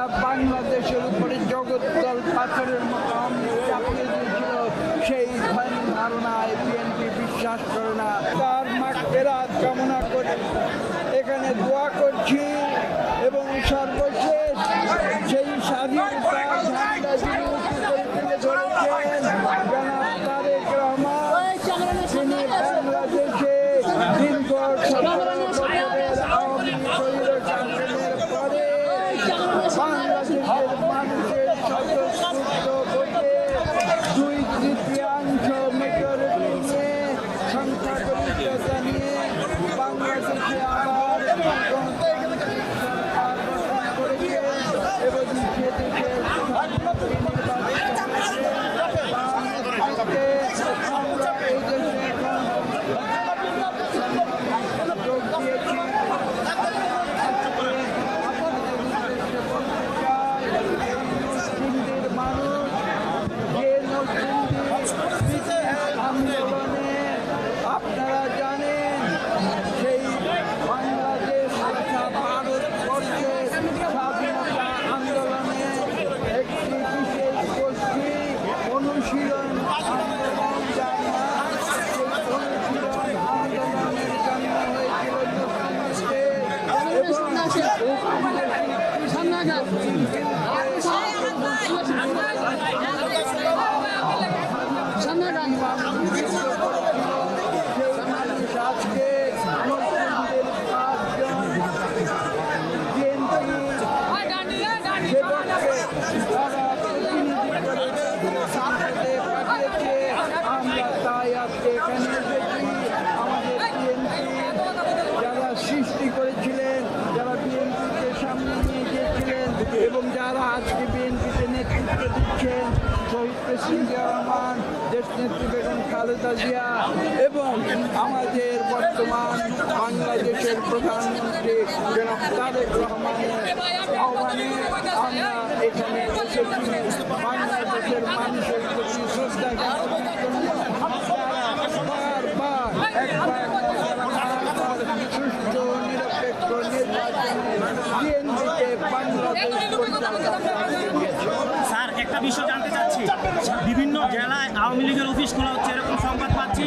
যেটা বাংলাদেশের উপরে জগদ্দল পাথরের মতো চাপিয়ে দিয়েছিল, সেই ধারণায় বিএনপি বিশ্বাস করে না। তার মাগফিরাত কামনা করে এখানে দোয়া করছি এবং সর্বশেষ সেই স্বাধীনতার ঝান্ডা যিনি উঁচু করে তুলে ধরেছেন জনাব তারেক রহমান, তিনি বাংলাদেশে দীর্ঘ 17 বছরের আওয়ামী স্বৈরশাসনের পরে বাংলাদেশের মানুষের স্বতঃস্ফূর্ত ভোটে 2/3 মেজরিটি নিয়ে সংখ্যাগরিষ্ঠতা নিয়ে বাংলাদেশে আবার এবং সেদিকে আমরা এই দেশে যোগ দিয়েছি। মানুষ যে আন্দোলনে আপনারা জানেন সেই বাংলাদেশ তথা ভারতবর্ষের স্বাধীনতা আন্দোলনে একটি বিশেষ গোষ্ঠী অনুশীলন আন্দোলন যার নাম, সেই অনুশীলন আন্দোলনের জন্ম হয়েছিল যুক্তরাষ্ট্রে আজকে আমরা তাই আজকে এখানে এসেছি। আমাদের বিএনপি যারা সৃষ্টি করেছিলেন, যারা বিএনপিকে সামনে নিয়ে গিয়েছিলেন এবং যারা আজকে বিএনপিতে নেতৃত্ব দিচ্ছেন, শহীদ প্রেসিডেন্ট জিয়া রহমান, দেশনেত্রী বেগম খালেদা জিয়া এবং আমাদের বর্তমান বাংলাদেশের প্রধানমন্ত্রী জনাব তারেক রহমানের আহ্বানে আমরা এখানে এসেছি বাংলাদেশের মানুষের প্রতি শ্রদ্ধা জ্ঞাপনের জন্য। বারবার একবার সুষ্ঠু নিরপেক্ষ নির্বাচনে বিএনপিকে বাংলাদেশ পরিচালনা। স্যার, একটা বিষয় জানতে চাচ্ছি, বিভিন্ন জেলায় আওয়ামী লীগের অফিস খোলা হচ্ছে এরকম সংবাদ পাচ্ছি,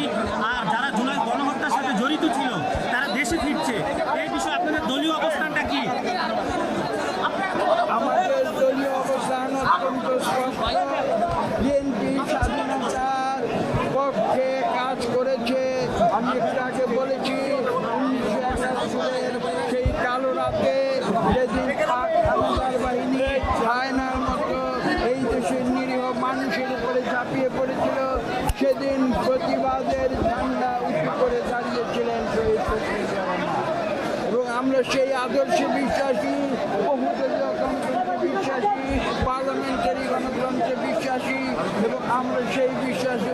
আর যারা জুলাই গণহত্যার সাথে জড়িত ছিল তারা দেশে ফিরছে। এই বিষয়ে আপনাদের দলীয় অবস্থানটা কি? আমাদের দলীয় অবস্থান অত্যন্ত স্পষ্ট। বিএনপি স্বাধীনতার পক্ষে কাজ করেছে। আমি একটু আগে বলেছি 1971-এর সেই কালো রাতে যেদিন পাক হানাদার বাহিনী হায়নার মতো এই দেশের নিরীহ মানুষের উপরে ঝাঁপিয়ে পড়েছিল, সেদিন প্রতিবাদের ঝান্ডা উঁচু করে দাঁড়িয়েছিলেন শহীদ প্রেসিডেন্ট জিয়া রহমান। এবং আমরা সেই আদর্শে বিশ্বাসী, বহুদলীয় গণতন্ত্রে বিশ্বাসী, পার্লামেন্টারি গণতন্ত্রে বিশ্বাসী এবং আমরা সেই বিশ্বাসী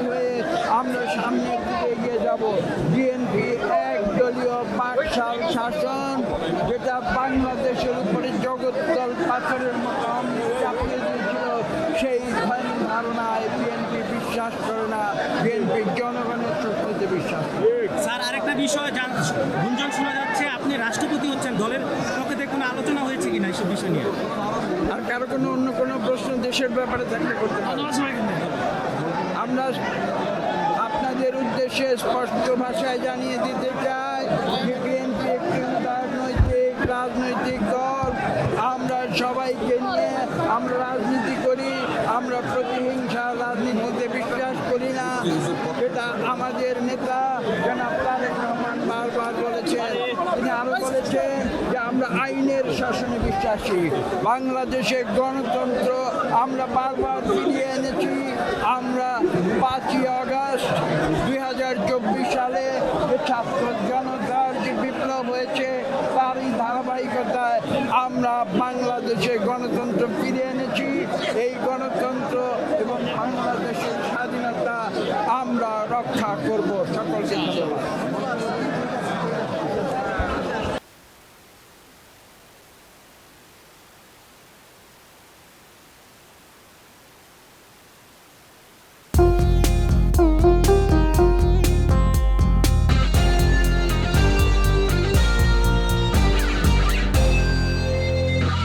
হয়ে আমরা সামনের দিকে এগিয়ে যাব। বিএনপি একদলীয় বাকশাল শাসন, যেটা বাংলাদেশের উপরে জগদ্দল পাথরের মতো চাপিয়ে দিয়েছিল, সেই ধারণায় বিএনপি বিশ্বাস করে না। বিএনপি জনগণের শক্তিতে বিশ্বাস করে। স্যার, আরেকটা বিষয় গুঞ্জন শোনা যাচ্ছে আপনি রাষ্ট্রপতি হচ্ছেন, দলের পক্ষে কোনো আলোচনা হয়েছে কিনা এইসব বিষয় নিয়ে? আর কারো অন্য কোনো প্রশ্ন দেশের ব্যাপারে থাকলে করতে পারি। আমরা আপনাদের উদ্দেশ্যে স্পষ্ট ভাষায় জানিয়ে দিতে চাই যে বিএনপি একটি রাজনৈতিক দল। আমরা সবাইকে নিয়ে আমরা রাজনীতি করি। আমরা প্রতিহিংসা রাজনীতিতে বিশ্বাস করি না। এটা আমাদের নেতা জনাব তারেক রহমান বারবার বলেছেন। তিনি আরো বলেছেন যে আমরা আইনের শাসনে বিশ্বাসী। বাংলাদেশে গণতন্ত্র আমরা বারবার ফিরিয়ে এনেছি। আমরা 5ই আগস্ট 2024 সালে যে ছাত্র জনতার যে বিপ্লব হয়েছে তারই ধারাবাহিকতায় আমরা বাংলাদেশে গণতন্ত্র ফিরিয়ে এনেছি। এই গণতন্ত্র এবং বাংলাদেশের স্বাধীনতা আমরা রক্ষা করব। সকলকে ধন্যবাদ।